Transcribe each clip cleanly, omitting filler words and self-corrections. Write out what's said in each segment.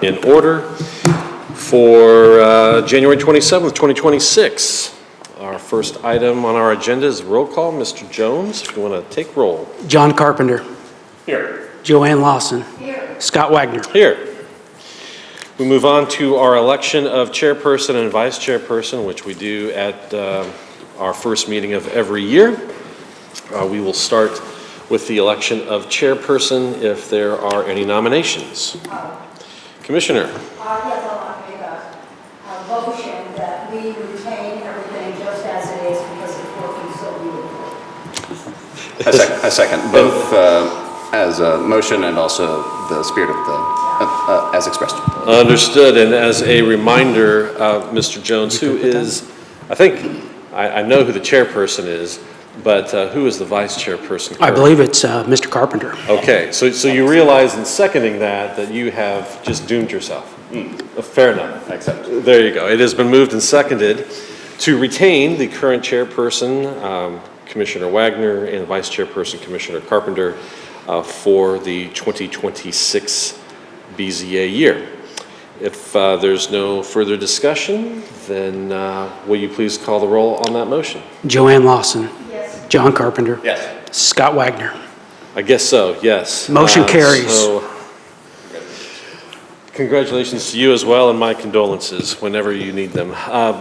in order for January 27th, 2026. Our first item on our agenda is roll call. Mr. Jones, if you want to take roll. John Carpenter. Here. Joanne Lawson. Here. Scott Wagner. Here. We move on to our election of chairperson and vice chairperson, which we do at our first meeting of every year. We will start with the election of chairperson if there are any nominations. Commissioner. Yes, I'd like to make a motion that we retain everything just as it is because it's working so beautifully. I second both as a motion and also the spirit of the, as expressed. Understood. And as a reminder, Mr. Jones, who is, I know who the chairperson is, but who is the vice chairperson? I believe it's Mr. Carpenter. Okay, so you realize in seconding that you have just doomed yourself. Fair enough. Accept. There you go. It has been moved and seconded to retain the current chairperson, Commissioner Wagner, and vice chairperson, Commissioner Carpenter, for the 2026 BZA year. If there's no further discussion, then will you please call the roll on that motion? Joanne Lawson. Yes. John Carpenter. Yes. Scott Wagner. I guess so, yes. Motion carries. So, congratulations to you as well, and my condolences whenever you need them.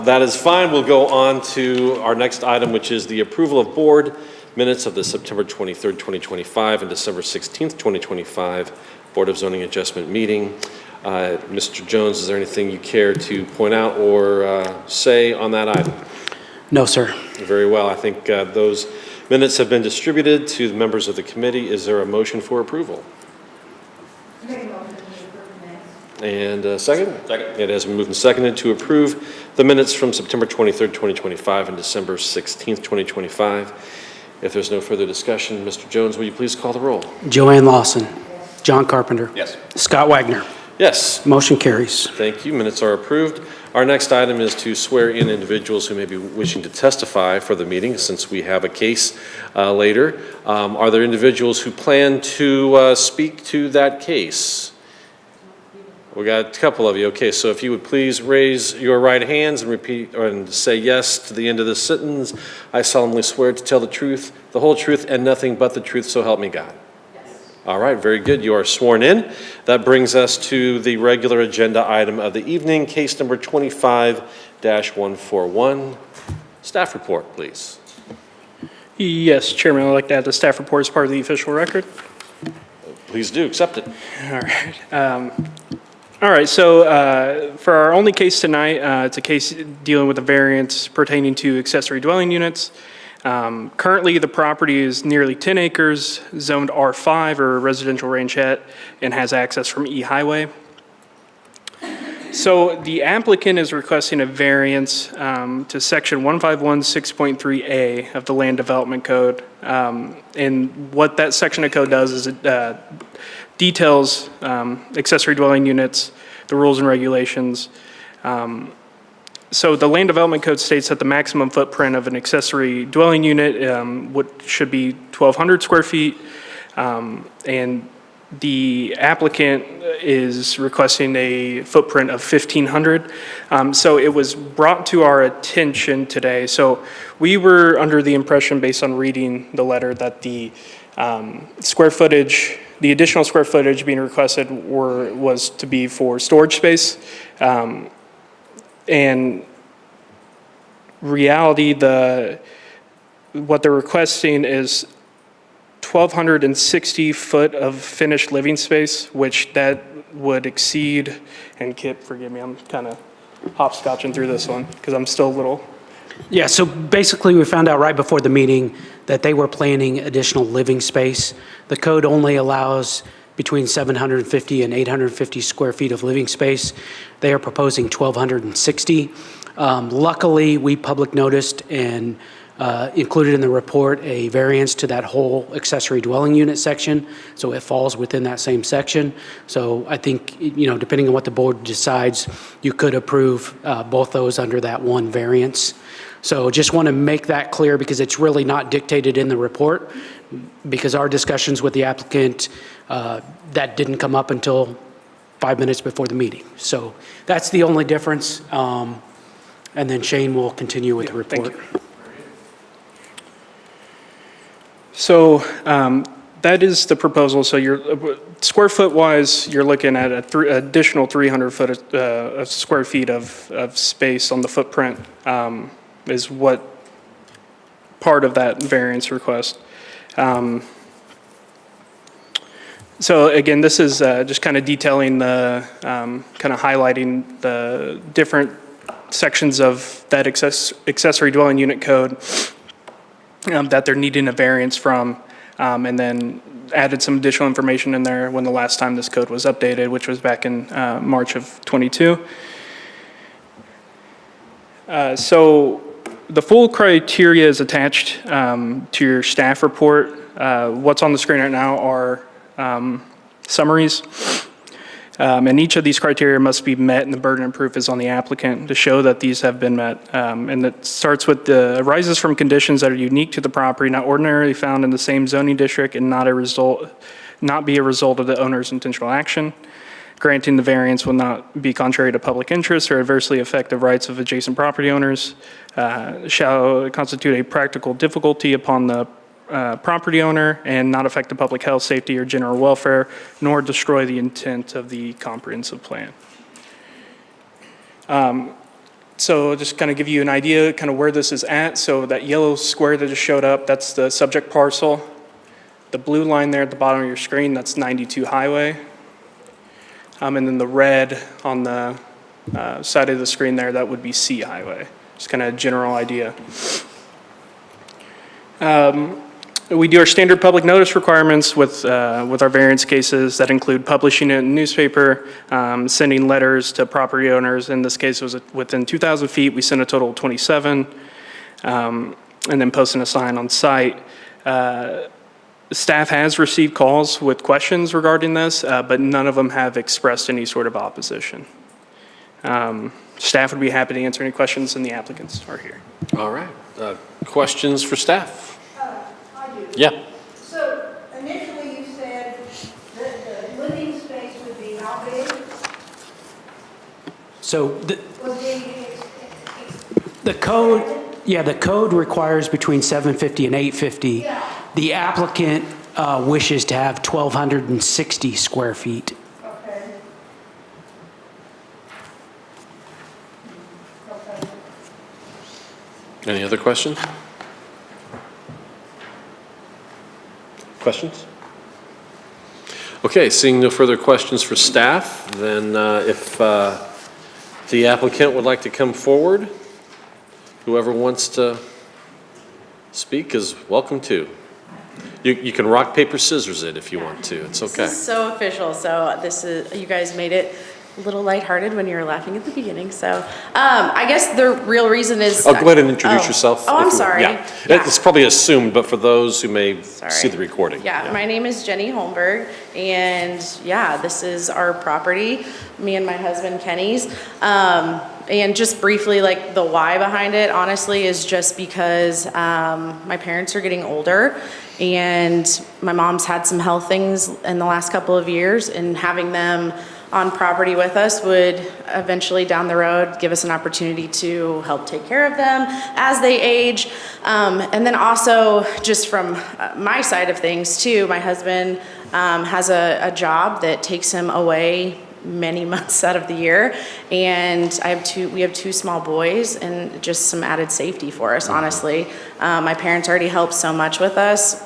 That is fine. We'll go on to our next item, which is the approval of board minutes of the September 23rd, 2025 and December 16th, 2025 Board of Zoning Adjustment meeting. Mr. Jones, is there anything you care to point out or say on that item? No, sir. Very well. I think those minutes have been distributed to the members of the committee. Is there a motion for approval? Make a motion to approve the minutes. And a second? Second. It has been moved and seconded to approve the minutes from September 23rd, 2025 and December 16th, 2025. If there's no further discussion, Mr. Jones, will you please call the roll? Joanne Lawson. John Carpenter. Yes. Scott Wagner. Yes. Motion carries. Thank you. Minutes are approved. Our next item is to swear in individuals who may be wishing to testify for the meeting, since we have a case later. Are there individuals who plan to speak to that case? We got a couple of you. Okay, so if you would please raise your right hands and repeat and say yes to the end of the sentence. I solemnly swear to tell the truth, the whole truth, and nothing but the truth, so help me God. All right, very good. You are sworn in. That brings us to the regular agenda item of the evening, case number 25-141. Staff report, please. Yes, Chairman, I'd like to add the staff report as part of the official record. Please do, accept it. All right, so for our only case tonight, it's a case dealing with a variance pertaining to accessory dwelling units. Currently, the property is nearly 10 acres, zoned R5 or residential ranchette, and has access from E Highway. So the applicant is requesting a variance to section 151.6.3A of the Land Development Code. And what that section of code does is it details accessory dwelling units, the rules and regulations. So the Land Development Code states that the maximum footprint of an accessory dwelling unit should be 1,200 square feet. And the applicant is requesting a footprint of 1,500. So it was brought to our attention today. So we were under the impression, based on reading the letter, that the square footage, the additional square footage being requested was to be for storage space. And reality, what they're requesting is 1,260 foot of finished living space, which that would exceed, and Kip, forgive me, I'm kind of hopscotching through this one because I'm still a little. Yeah, so basically we found out right before the meeting that they were planning additional living space. The code only allows between 750 and 850 square feet of living space. They are proposing 1,260. Luckily, we public noticed and included in the report a variance to that whole accessory dwelling unit section, so it falls within that same section. So I think, depending on what the board decides, you could approve both those under that one variance. So just want to make that clear because it's really not dictated in the report, because our discussions with the applicant, that didn't come up until 5 minutes before the meeting. So that's the only difference. And then Shane will continue with the Thank report. you. So that is the proposal. So you're square foot wise, you're looking at additional 300 foot of square feet of space on the footprint is what part of that variance request. So again, this is just kind of detailing the, kind of highlighting the different sections of that accessory dwelling unit code that they're needing a variance from, and then added some additional information in there when the last time this code was updated, which was back in March of '22. So the full criteria is attached to your staff report. What's on the screen right now are summaries. And each of these criteria must be met, and the burden of proof is on the applicant to show that these have been met. And it starts with arises from conditions that are unique to the property, not ordinarily found in the same zoning district, and not be a result of the owner's intentional action. Granting the variance will not be contrary to public interest or adversely affect the rights of adjacent property owners. Shall constitute a practical difficulty upon the property owner and not affect the public health, safety, or general welfare, nor destroy the intent of the comprehensive plan. So just kind of give you an idea kind of where this is at. So that yellow square that just showed up, that's the subject parcel. The blue line there at the bottom of your screen, that's 92 Highway. And then the red on the side of the screen there, that would be C Highway. Just kind of a general idea. We do our standard public notice requirements with our variance cases that include publishing it in the newspaper, sending letters to property owners. In this case, it was within 2,000 feet. We sent a total of 27, and then posting a sign on site. Staff has received calls with questions regarding this, but none of them have expressed any sort of opposition. Staff would be happy to answer any questions, and the applicants are here. All right. Questions for staff? I do. Yeah. So initially you said that the living space would be how big? So Would be the code requires between 750 and 850. Yeah. The applicant wishes to have 1,260 square feet. Okay. Okay. Any other questions? Questions? Okay, seeing no further questions for staff, then if the applicant would like to come forward, whoever wants to speak is welcome to. You can rock, paper, scissors it if you want to. It's okay. This is so official, so you guys made it a little lighthearted when you were laughing at the beginning, so. I guess the real reason is. Go ahead and introduce yourself. Oh, if I'm you- sorry. Yeah. Yeah. It's probably assumed, but for those who may Sorry. see the recording. Yeah, my name is Jenny Holmberg, and yeah, this is our property, me and my husband Kenny's. And just briefly, like the why behind it, honestly, is just because my parents are getting older, and my mom's had some health things in the last couple of years, and having them on property with us would eventually down the road give us an opportunity to help take care of them as they age. And then also just from my side of things too, my husband has a job that takes him away many months out of the year, and we have two small boys, and just some added safety for us, honestly. My parents already helped so much with us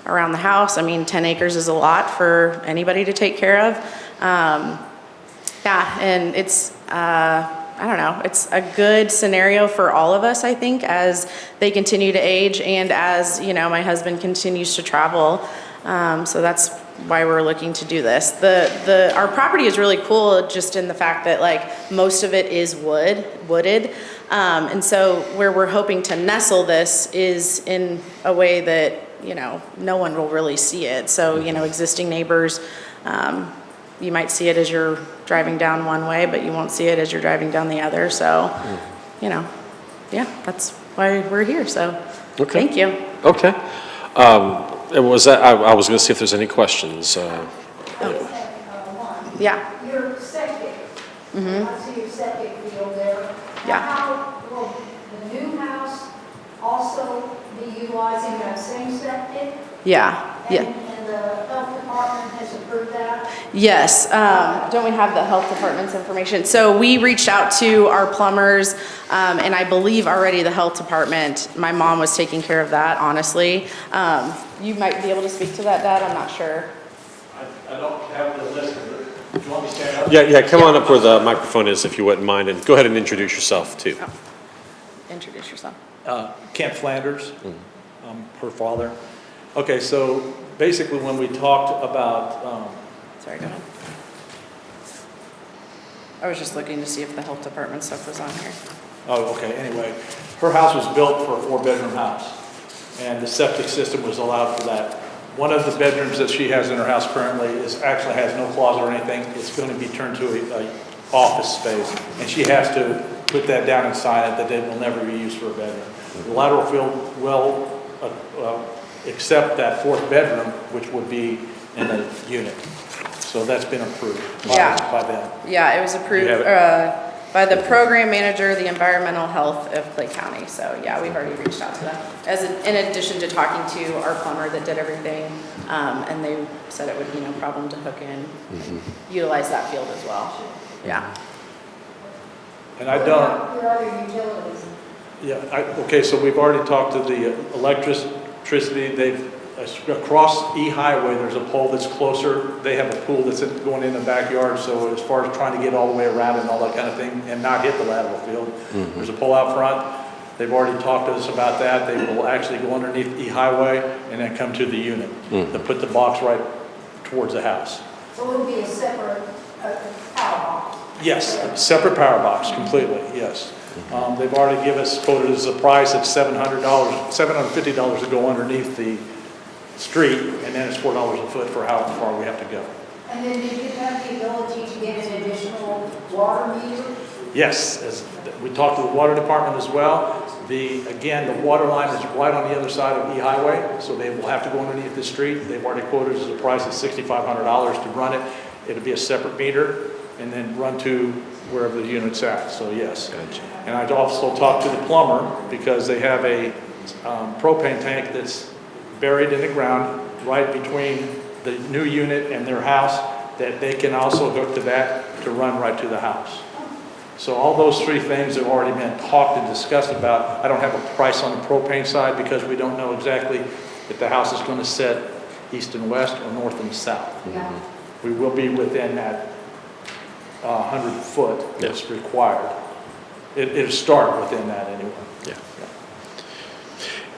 around the house. I mean, 10 acres is a lot for anybody to take care of. Yeah, and it's, I don't know, it's a good scenario for all of us, I think, as they continue to age and as, my husband continues to travel. So that's why we're looking to do this. Our property is really cool just in the fact that like most of it is wooded. And so where we're hoping to nestle this is in a way that, no one will really see it. So, existing neighbors, you might see it as you're driving down one way, but you won't see it as you're driving down the other. So, yeah, that's why we're here. So, Okay. thank you. Okay. I was going to see if there's any questions. Yeah. You I see your septic field there. Yeah. Now, how will the new house also be utilizing that same septic? Yeah, yeah. And the health department has approved that? Yes, don't we have the health department's information? So we reached out to our plumbers, and I believe already the health department, my mom was taking care of that, honestly. You might be able to speak to that, Dad, I'm not sure. I don't have the list of it. Do you want me to stand up? Yeah, come on up where the microphone is if you wouldn't mind, and go ahead and introduce yourself too. Introduce yourself. Kent Flanders, her father. Okay, so basically when we talked about, Sorry, go ahead. I was just looking to see if the health department stuff was on here. oh, okay, anyway, her house was built for a 4-bedroom house, and the septic system was allowed for that. One of the bedrooms that she has in her house currently actually has no closet or anything. It's going to be turned to a office space, and she has to put that down and sign it that it will never be used for a bedroom. The lateral field will accept that 4th bedroom, which would be in a unit. So that's been approved by them. Yeah, it was approved You have by the program manager, the environmental health of Clay County. So yeah, we've already reached out to them. In addition to talking to our plumber that did everything, and they said it would be no problem to hook in, utilize that field as well. Yeah. And I don't, Your other utilities? okay, so we've already talked to the electricity. They've, across E Highway, there's a pole that's closer. They have a pool that's going in the backyard, so as far as trying to get all the way around and all that kind of thing and not hit the lateral field, there's a pole out front. They've already talked to us about that. They will actually go underneath E Highway and then come to the unit. They'll put the box right towards the house. So it'll be a separate power box? Yes, a separate power box, completely, yes. They've already given us, quoted as a price of $700, $750 to go underneath the street, and then it's $4 a foot for how far we have to go. And then did you have the ability to get an additional water meter? Yes, as we talked to the water department as well. Again, the water line is right on the other side of E Highway, so they will have to go underneath the street. They've already quoted us a price of $6,500 to run it. It'll be a separate meter, and then run to wherever the unit's at, so yes. Gotcha. And I'd also talked to the plumber, because they have a propane tank that's buried in the ground right between the new unit and their house, that they can also hook to that to run right to the house. So all those 3 things have already been talked and discussed about. I don't have a price on the propane side because we don't know exactly if the house is going to set east and west or north and south. Yeah. We will be within that 100 foot that's required. It'll start within that anyway. Yeah.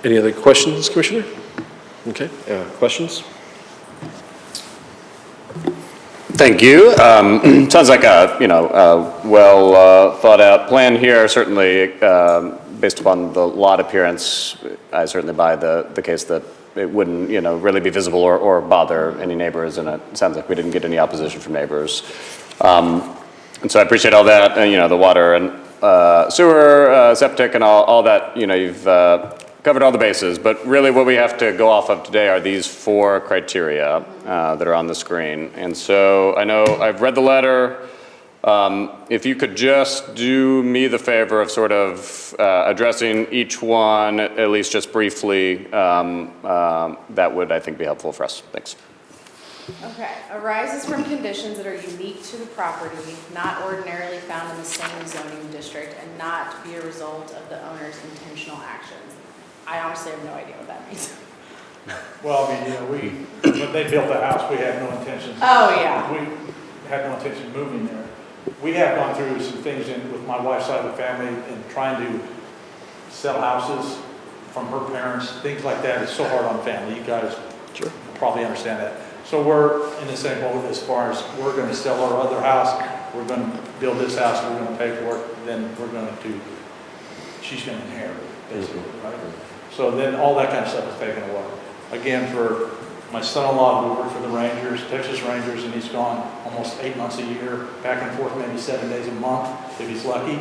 Any other questions, Commissioner? Okay, questions? Thank you. Sounds like a, a well thought out plan here. Certainly, based upon the lot appearance, I certainly buy the case that it wouldn't, really be visible or bother any neighbors, and it sounds like we didn't get any opposition from neighbors. And so I appreciate all that, and, the water and sewer, septic, and all that, you've covered all the bases. But really what we have to go off of today are these 4 criteria that are on the screen. And so I know I've read the letter. If you could just do me the favor of sort of addressing each one, at least just briefly, that would, I think, be helpful for us. Thanks. Okay, arises from conditions that are unique to the property, not ordinarily found in the same zoning district, and not be a result of the owner's intentional actions. I honestly have no idea what that means. Well, I mean, when they built the house, we had no intention. Oh, yeah. We had no intention of moving there. We have gone through some things with my wife's side of the family and trying to sell houses from her parents, things like that. It's so hard on family. You guys probably understand that. So we're in the same boat as far as we're going to sell our other house, we're going to build this house, we're going to pay for it, then we're going to, she's going to inherit it, basically, right? So then all that kind of stuff is taken away. Again, for my son-in-law who worked for the Rangers, Texas Rangers, and he's gone almost 8 months a year, back and forth maybe 7 days a month if he's lucky.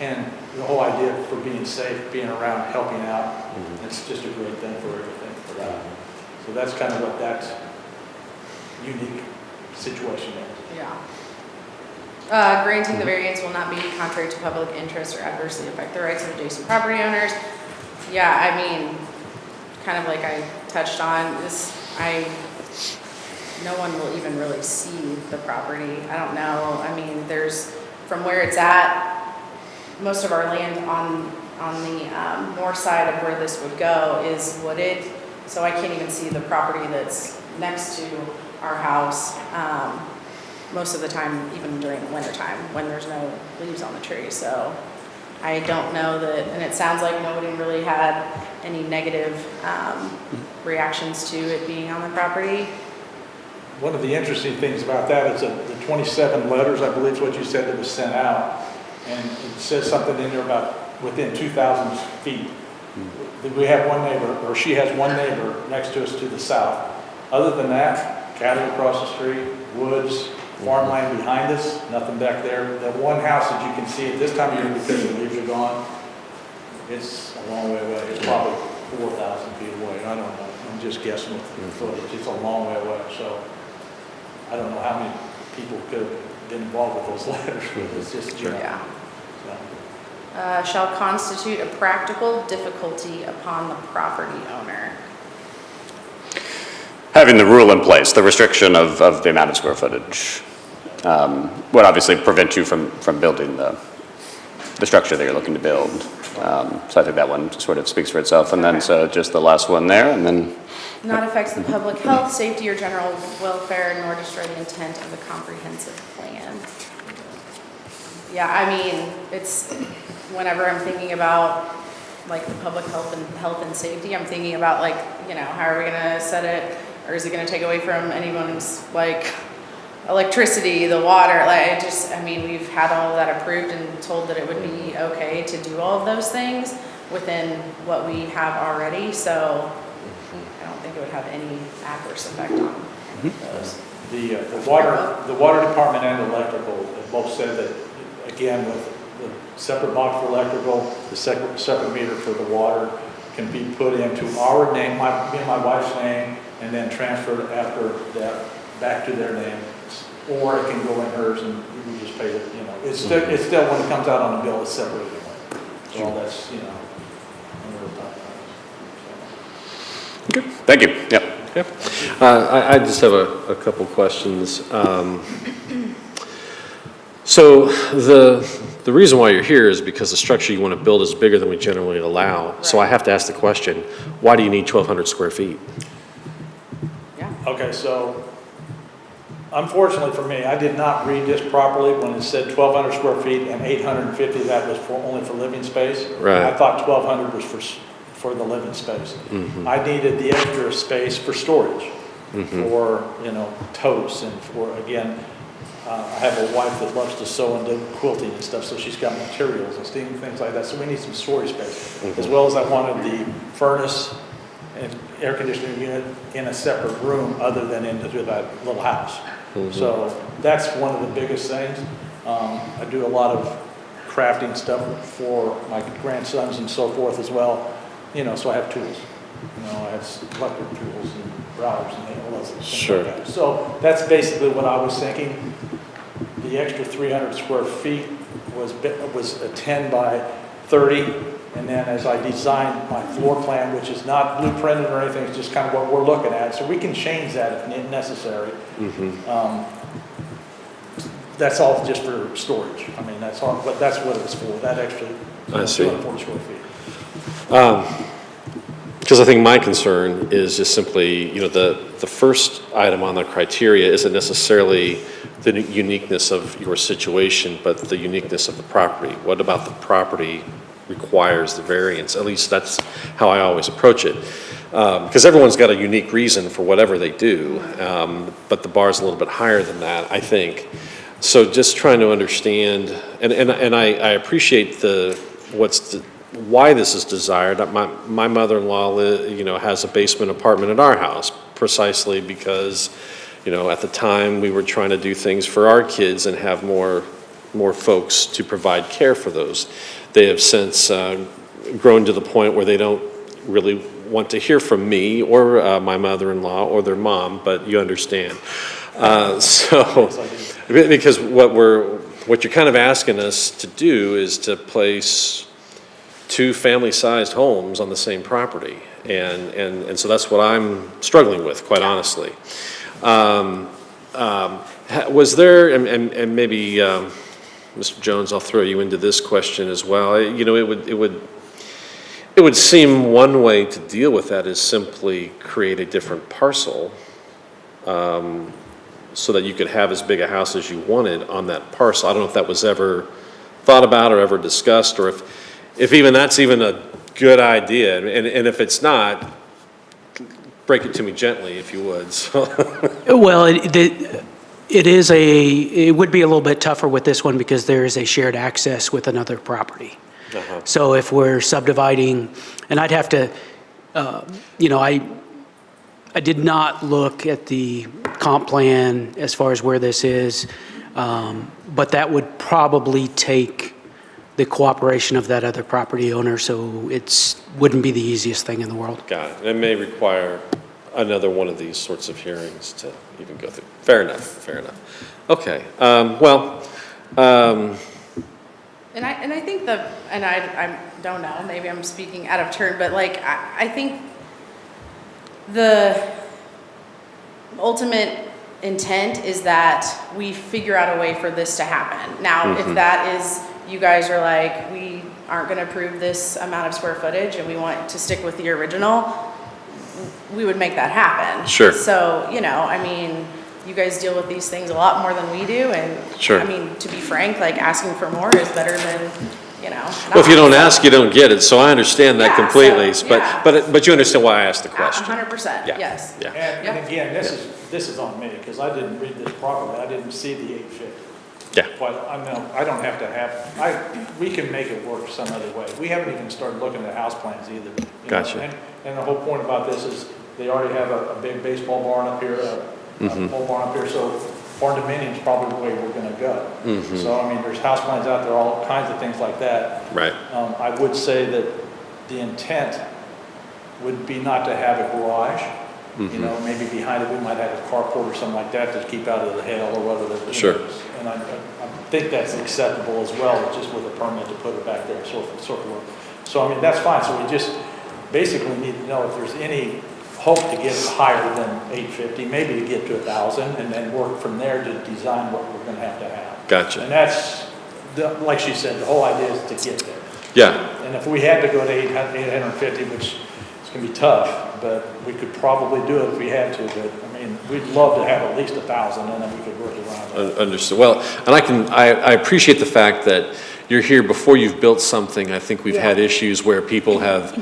And the whole idea for being safe, being around, helping out, it's just a great thing for everything for that. So that's kind of what that unique situation is. Yeah. Granting the variance will not be contrary to public interest or adversely affect the rights of adjacent property owners. Yeah, I mean, kind of like I touched on, no one will even really see the property. I don't know. I mean, from where it's at, most of our land on the north side of where this would go is wooded, so I can't even see the property that's next to our house. Most of the time, even during the winter time, when there's no leaves on the tree. So I don't know that, and it sounds like nobody really had any negative reactions to it being on the property. One of the interesting things about that is that the 27 letters, I believe is what you said, that was sent out, and it says something in there about within 2,000 feet. We have one neighbor, or she has one neighbor next to us to the south. Other than that, cattle across the street, woods, farmland behind us, nothing back there. That one house that you can see at this time of year because the leaves are gone, it's a long way away. It's probably 4,000 feet away. I don't know. I'm just guessing with the footage. It's a long way away. So I don't know how many people could have been involved with those letters. It's just general. Yeah. So. Shall constitute a practical difficulty upon the property owner. Having the rule in place, the restriction of the amount of square footage, would obviously prevent you from building the structure that you're looking to build. So I think that one sort of speaks for itself. And then so just the last one there, and then. Not affects the public health, safety, or general welfare, nor destroy the intent of the comprehensive plan. Yeah, I mean, it's, whenever I'm thinking about like the public health and safety, I'm thinking about like, how are we gonna set it? Or is it gonna take away from anyone's like electricity, the water? Like I mean, we've had all of that approved and told that it would be okay to do all of those things within what we have already. So I don't think it would have any adverse effect on those. The water department and electrical have both said that, again, with the separate box for electrical, the separate meter for the water can be put into our name, me and my wife's name, and then transferred after that back to their name, or it can go in hers and we just pay it. It's still when it comes out on the bill, it's separated away. So all that's under the top. Good. Thank you. Yep. Okay. I just have a couple questions. So the reason why you're here is because the structure you want to build is bigger than we generally allow. Right. So I have to ask the question, why do you need 1,200 square feet? Yeah. Okay, so unfortunately for me, I did not read this properly when it said 1,200 square feet and 850, that was only for living space. Right. I thought 1,200 was for the living space. Mm-hmm. I needed the extra space for storage, mm-hmm. for, totes and for, again, I have a wife that loves to sew and do quilting and stuff, so she's got materials and things like that. So we need some storage space, mm-hmm. as well as I wanted the furnace and air conditioning unit in a separate room other than into that little house. Mm-hmm. So that's one of the biggest things. I do a lot of crafting stuff for my grandsons and so forth as well. So I have tools. I have electric tools and routers and all those things. Sure. Like that. So that's basically what I was thinking. The extra 300 square feet was a 10 by 30, and then as I designed my floor plan, which is not blueprinted or anything, it's just kind of what we're looking at. So we can change that if necessary. Mm-hmm. That's all just for storage. I mean, that's all, but that's what it was for. That extra 240 square feet. Because I think my concern is just simply, the first item on the criteria isn't necessarily the uniqueness of your situation, but the uniqueness of the property. What about the property requires the variance? At least that's how I always approach it. Because everyone's got a unique reason for whatever they do, but the bar's a little bit higher than that, I think. So just trying to understand, and I appreciate why this is desired. My mother-in-law, has a basement apartment at our house precisely because, at the time we were trying to do things for our kids and have more folks to provide care for those. They have since grown to the point where they don't really want to hear from me or my mother-in-law or their mom, but you understand. Because what what you're kind of asking us to do is to place two family-sized homes on the same property. And so that's what I'm struggling with, quite honestly. Was there, and maybe, Mr. Jones, I'll throw you into this question as well. You know, it would seem one way to deal with that is simply create a different parcel, so that you could have as big a house as you wanted on that parcel. I don't know if that was ever thought about or ever discussed, or if even that's even a good idea. And if it's not, break it to me gently, if you would. So. Well, it would be a little bit tougher with this one because there is a shared access with another property. Uh-huh. So if we're subdividing, and I'd have to, I did not look at the comp plan as far as where this is, but that would probably take the cooperation of that other property owner, so wouldn't be the easiest thing in the world. Got it. It may require another one of these sorts of hearings to even go through. Fair enough. Okay, And I think I don't know, maybe I'm speaking out of turn, but like, I think the ultimate intent is that we figure out a way for this to happen. Now, if that is, you guys are like, we aren't gonna approve this amount of square footage and we want to stick with the original, we would make that happen. Sure. So, I mean, you guys deal with these things a lot more than we do, and Sure. I mean, to be frank, like asking for more is better than, well, if you don't ask, you don't get it, so I understand that Yeah, completely. so, yeah. But you understand why I asked the question. 100%, Yeah. yes. Yeah. And Yep. again, this is on me, because I didn't read this properly, I didn't see the 850. Yeah. But I don't have to we can make it work some other way. We haven't even started looking at house plans either. you know, Gotcha. And the whole point about this is, they already have a big baseball barn up here, a pole barn up here, so barn dominium is probably the way we're gonna go. So, I mean, there's house plans out there, all kinds of things like that. Right. I would say that the intent would be not to have a garage. Maybe behind it, we might have a carport or something like that to keep out of the hail or whatever. Sure. And I think that's acceptable as well, just with a permit to put it back there, so forth. So, I mean, that's fine. So we just basically need to know if there's any hope to get higher than 850, maybe to get to 1,000, and then work from there to design what we're gonna have to have. Gotcha. And that's, like she said, the whole idea is to get there. Yeah, And if we had to go to 850, which is going to be tough, but we could probably do it if we had to, but I mean, we'd love to have at least 1,000 and then we could work around it. understood. Well, and I appreciate the fact that you're here before you've built something. I think we've had issues where people have,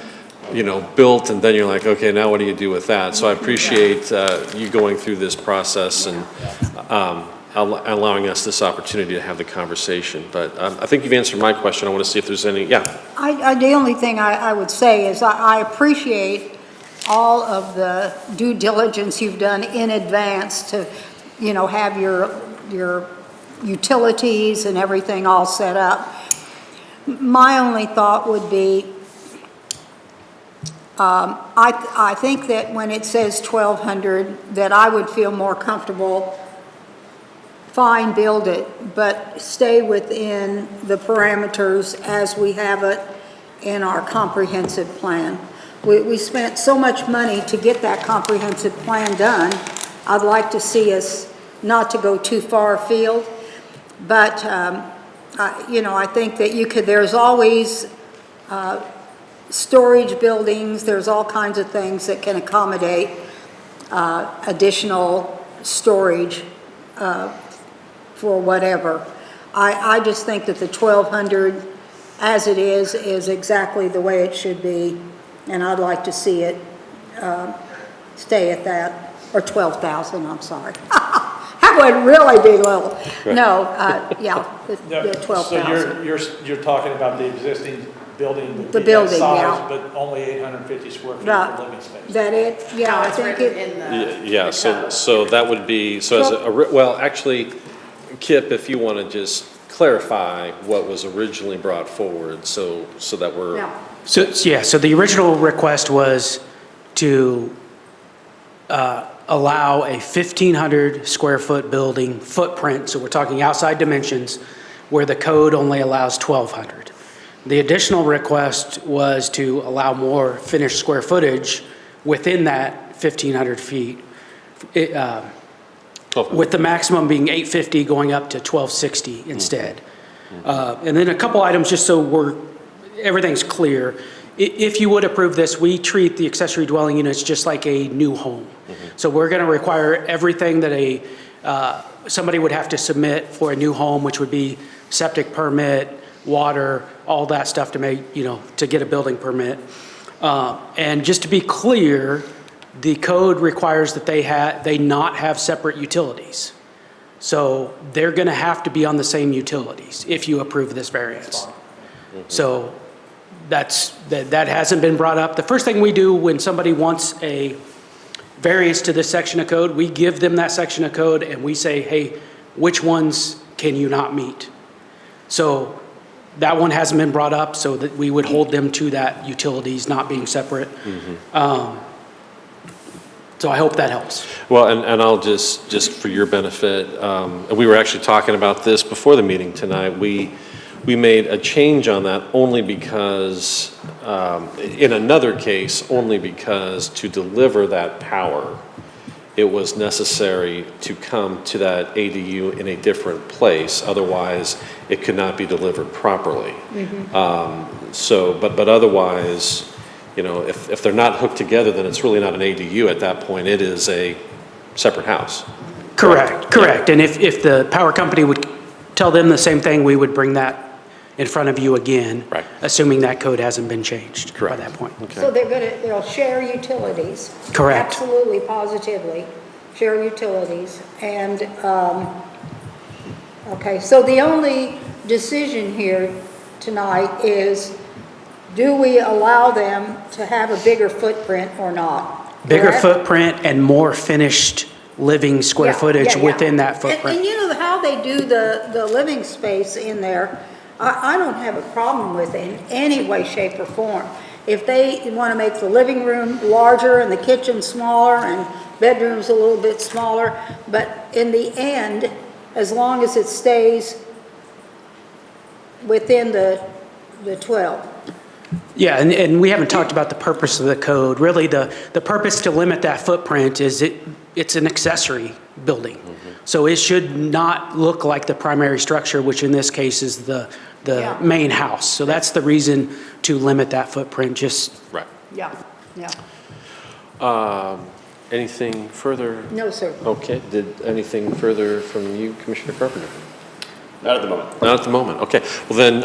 built, and then you're like, okay, now what do you do with that? So I appreciate you going through this process and allowing us this opportunity to have the conversation. But I think you've answered my question. I want to see if there's any, The only thing I would say is I appreciate all of the due diligence you've done in advance to, have your utilities and everything all set up. My only thought would be, I think that when it says 1,200, that I would feel more comfortable, fine, build it, but stay within the parameters as we have it in our comprehensive plan. We spent so much money to get that comprehensive plan done. I'd like to see us not to go too far afield, but, I think that there's always storage buildings, there's all kinds of things that can accommodate additional storage for whatever. I just think that the 1,200 as it is exactly the way it should be, and I'd like to see it stay at that, or 12,000, I'm sorry. That would really be little. No, the 12,000. So you're talking about the existing building would The be that building, size, yeah. but only 850 square feet Right. for living space. That it? Yeah, How I it's think written it, in the. yeah. So that would be, so as well, actually, Kip, if you want to just clarify what was originally brought forward, so that we're. yeah. So the original request was to allow a 1,500 square foot building footprint, so we're talking outside dimensions, where the code only allows 1,200. The additional request was to allow more finished square footage within that 1,500 feet, with the maximum being 850 going up to 1,260 instead. And then a couple items, just so everything's clear. If you would approve this, we treat the accessory dwelling units just like a new home. So we're going to require everything that somebody would have to submit for a new home, which would be septic permit, water, all that stuff to make, to get a building permit. And just to be clear, the code requires that they not have separate utilities. So they're going to have to be on the same utilities if you approve this variance. So that hasn't been brought up. The first thing we do when somebody wants a variance to this section of code, we give them that section of code and we say, hey, which ones can you not meet? So that one hasn't been brought up, so that we would hold them to that, utilities not being separate. So I hope that helps. Well, and I'll just for your benefit, and we were actually talking about this before the meeting tonight, we made a change on that only because, in another case, only because to deliver that power, it was necessary to come to that ADU in a different place. Otherwise, it could not be delivered properly. But otherwise, if they're not hooked together, then it's really not an ADU at that point. It is a separate house. Correct. And if the power company would tell them the same thing, we would bring that in front of you again. Right. Assuming that code hasn't been changed by Correct. that point. So they'll share utilities. Correct. Absolutely, positively, share utilities. And, okay, so the only decision here tonight is, do we allow them to have a bigger footprint or not? Bigger Correct? footprint and more finished living square footage within that footprint. And you know how they do the living space in there, I don't have a problem with it in any way, shape, or form. If they want to make the living room larger and the kitchen smaller and bedrooms a little bit smaller, but in the end, as long as it stays within the 12. Yeah, and we haven't talked about the purpose of the code. Really, the purpose to limit that footprint is it's an accessory building. So it should not look like the primary structure, which in this case is the main house. So that's the reason to limit that footprint, just. Right. Yeah. Anything further? No, sir. Okay, did anything further from you, Commissioner Carpenter? Not at the moment. Not at the moment, okay. Well then,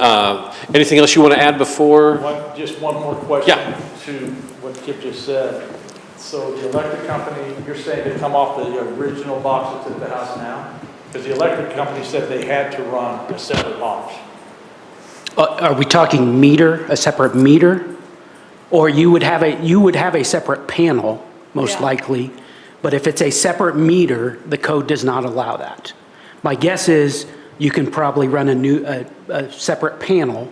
anything else you want to add before? Just one more question Yeah. to what Kip just said. So the electric company, you're saying to come off the original box that's at the house now? Because the electric company said they had to run a separate box. Are we talking meter, a separate meter? Or you would have a separate panel, most Yeah. likely. But if it's a separate meter, the code does not allow that. My guess is you can probably run a separate panel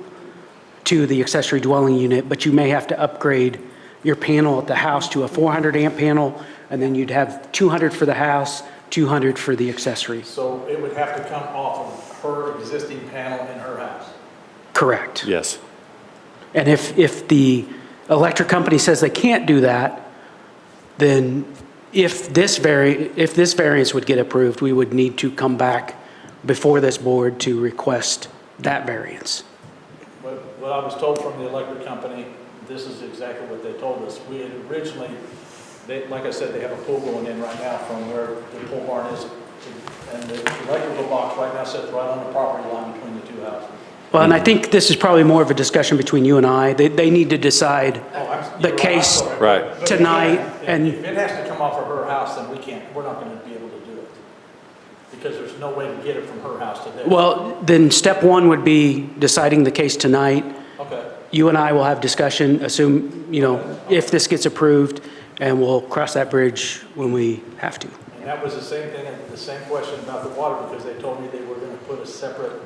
to the accessory dwelling unit, but you may have to upgrade your panel at the house to a 400 amp panel, and then you'd have 200 for the house, 200 for the accessory. So it would have to come off of her existing panel in her house. Correct. Yes. And if the electric company says they can't do that, then if this variance would get approved, we would need to come back before this board to request that variance. But what I was told from the electric company, this is exactly what they told us. We had originally, like I said, they have a pool going in right now from where the pole barn is. And the electrical box right now sits right on the property line between the two houses. Well, and I think this is probably more of a discussion between you and I. They need to decide the case Right. But tonight, again, and if it has to come off of her house, then we're not going to be able to do it. Because there's no way to get it from her house to there. well, then step one would be deciding the case tonight. Okay. You and I will have discussion, if this gets approved, and we'll cross that bridge when we have to. And that was the same thing, the same question about the water, because they told me they were going to put a separate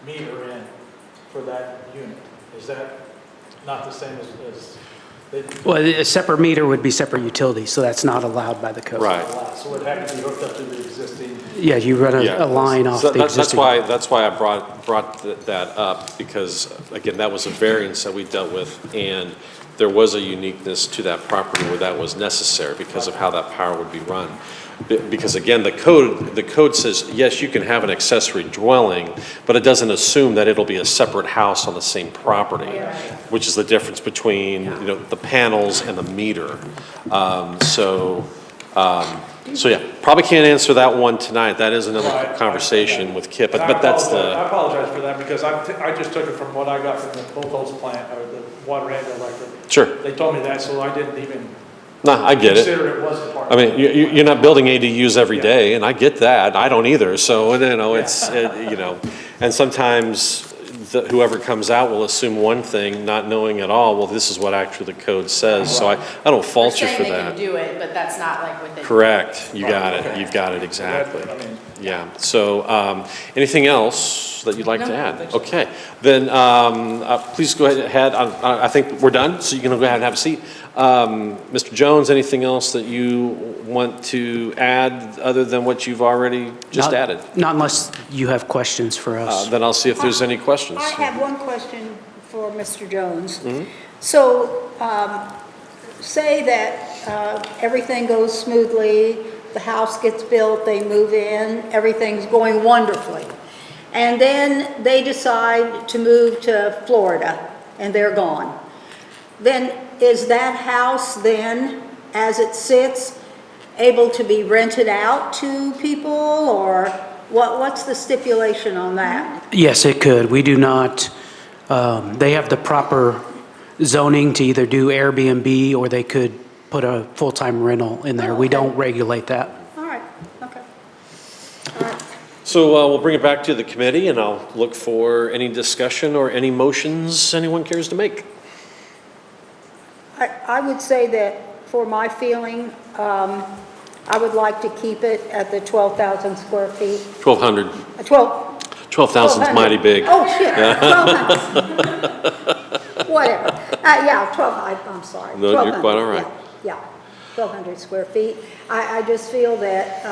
meter in for that unit. Is that not the same as Well, a separate meter would be separate utilities, so that's not allowed by the code. Right. So it had to be hooked up to the existing. Yeah, you run Yeah. a line off So the that's existing. That's why I brought that up, because, again, that was a variance that we dealt with, and there was a uniqueness to that property where that was necessary because of how that power would be run. Because, again, the code says, yes, you can have an accessory dwelling, but it doesn't assume that it'll be a separate house on the same property, which is the difference between, the panels and the meter. So yeah, probably can't answer that one tonight. That is another conversation with Kip, And but that's I the, apologize for that, because I just took it from what I got from the both those plant, or the water and the electric. sure. They told me that, so I didn't even No, I get it. consider it was a part. I mean, you're not building ADUs every day, and I get that. I don't either. So, and sometimes whoever comes out will assume one thing, not knowing at all, well, this is what actually the code says. So I don't fault you for Saying they that. can do it, but that's not like within. Correct. You got it. Okay. You've got it exactly. I mean, Yeah. So, anything else that you'd like to No, I add? don't think so. Okay. Then, please go ahead. I think we're done, so you can go ahead and have a seat. Mr. Jones, anything else that you want to add other than what you've already just Not- added? Not unless you have questions for us. Then I'll see if there's any questions. I have one question for Mr. Jones. Mm-hmm. So, say that everything goes smoothly, the house gets built, they move in, everything's going wonderfully. And then they decide to move to Florida, and they're gone. Then is that house then, as it sits, able to be rented out to people, or what's the stipulation on that? Yes, it could. We do not, they have the proper zoning to either do Airbnb or they could put a full-time rental in there. We don't regulate that. All right, okay. So we'll bring it back to the committee, and I'll look for any discussion or any motions anyone cares to make. I would say that, for my feeling, I would like to keep it at the 12,000 square feet. 1,200. 12,000 is mighty big. Oh, shit, 1,200. Whatever. Yeah, 12, I'm sorry. No, you're 1,200, quite all right. Yeah, 1,200 square feet. I just feel that,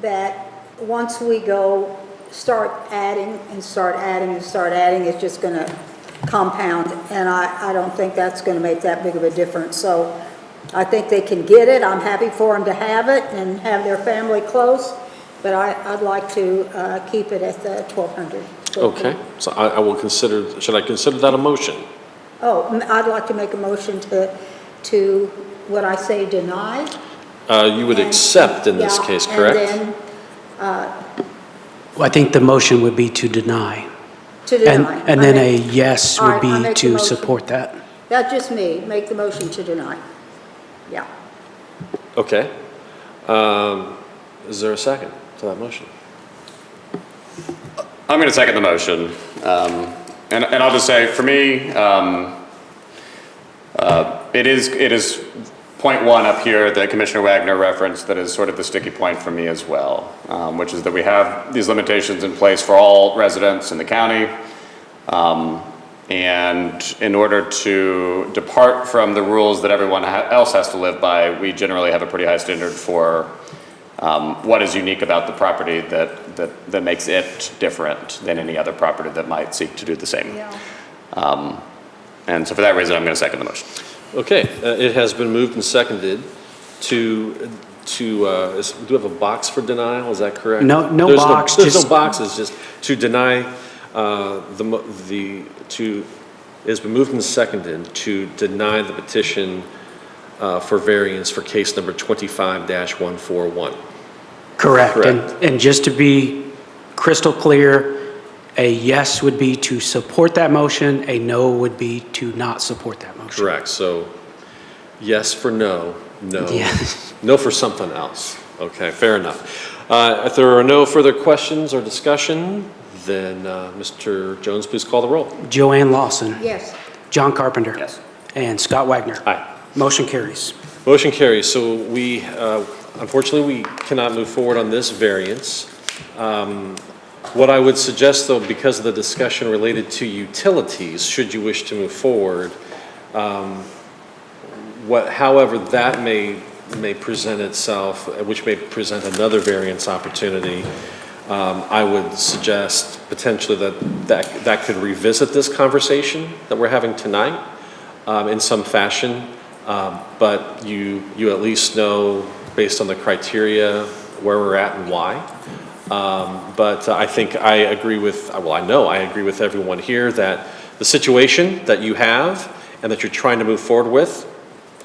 that once we go start adding, it's just going to compound, and I don't think that's going to make that big of a difference. So I think they can get it. I'm happy for them to have it and have their family close, but I'd like to keep it at the 1,200. Okay, so I will consider, should I consider that a motion? Oh, I'd like to make a motion to what I say, deny. You would And- accept in this yeah, case, correct? And I think the motion would be to deny. then to deny. And then a yes All would right, I be make the to motion. support that. That's just me, make the motion to deny. Yeah. Okay. Is there a second to that motion? I'm going to second the motion. And I'll just say, for me, it is point one up here that Commissioner Wagner referenced that is sort of the sticky point for me as well, which is that we have these limitations in place for all residents in the county. And in order to depart from the rules that everyone else has to live by, we generally have a pretty high standard for what is unique about the property that makes it different than any other property that might seek to do the same. Yeah. And so for that reason, I'm going to second the motion. Okay, it has been moved and seconded do we have a box for denial, is that correct? No box, There's no just- boxes, just to deny, it's been moved and seconded to deny the petition for variance for case number 25-141. Correct. Correct. And just to be crystal clear, a yes would be to support that motion, a no would be to not support that motion. Correct, so yes for no, no. Yeah. No for something else. Okay, fair enough. If there are no further questions or discussion, then Mr. Jones, please call the roll. Joanne Lawson. Yes. John Carpenter. Yes. And Scott Wagner. Aye. Motion carries. Motion carries. So we, unfortunately, we cannot move forward on this variance. What I would suggest, though, because of the discussion related to utilities, should you wish to move forward, however that may present itself, which may present another variance opportunity, I would suggest potentially that could revisit this conversation that we're having tonight in some fashion, but you at least know, based on the criteria, where we're at and why. But I think I agree with, well, I know I agree with everyone here that the situation that you have and that you're trying to move forward with,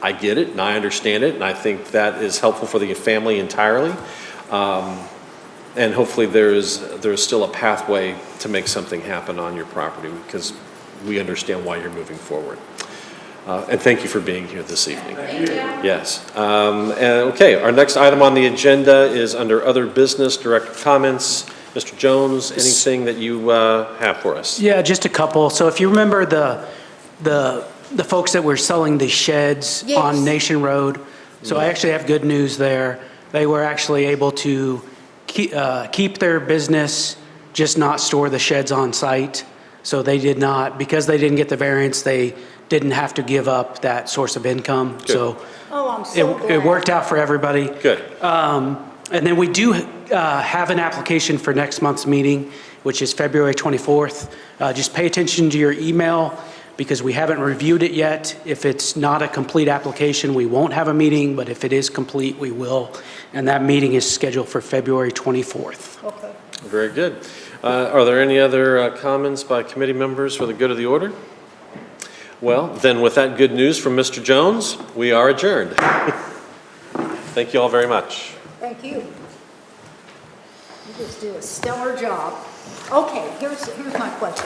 I get it and I understand it, and I think that is helpful for the family entirely. And hopefully there's still a pathway to make something happen on your property, because we understand why you're moving forward. And thank you for being here this evening. Thank you. Yes. Okay, our next item on the agenda is under other business, direct comments. Mr. Jones, anything that you have for us? Yeah, just a couple. So if you remember the folks that were selling the sheds Yes. on Nation Road, so I actually have good news there. They were actually able to keep their business, just not store the sheds on site. So they did not, because they didn't get the variance, they didn't have to give up that source of income. So Oh, I'm so glad. it worked out for everybody. Good. And then we do have an application for next month's meeting, which is February 24th. Just pay attention to your email, because we haven't reviewed it yet. If it's not a complete application, we won't have a meeting, but if it is complete, we will. And that meeting is scheduled for February 24th. Okay. Very good. Are there any other comments by committee members for the good of the order? Well, then with that good news from Mr. Jones, we are adjourned. Thank you all very much. Thank you. You just do a stellar job. Okay, here's my question.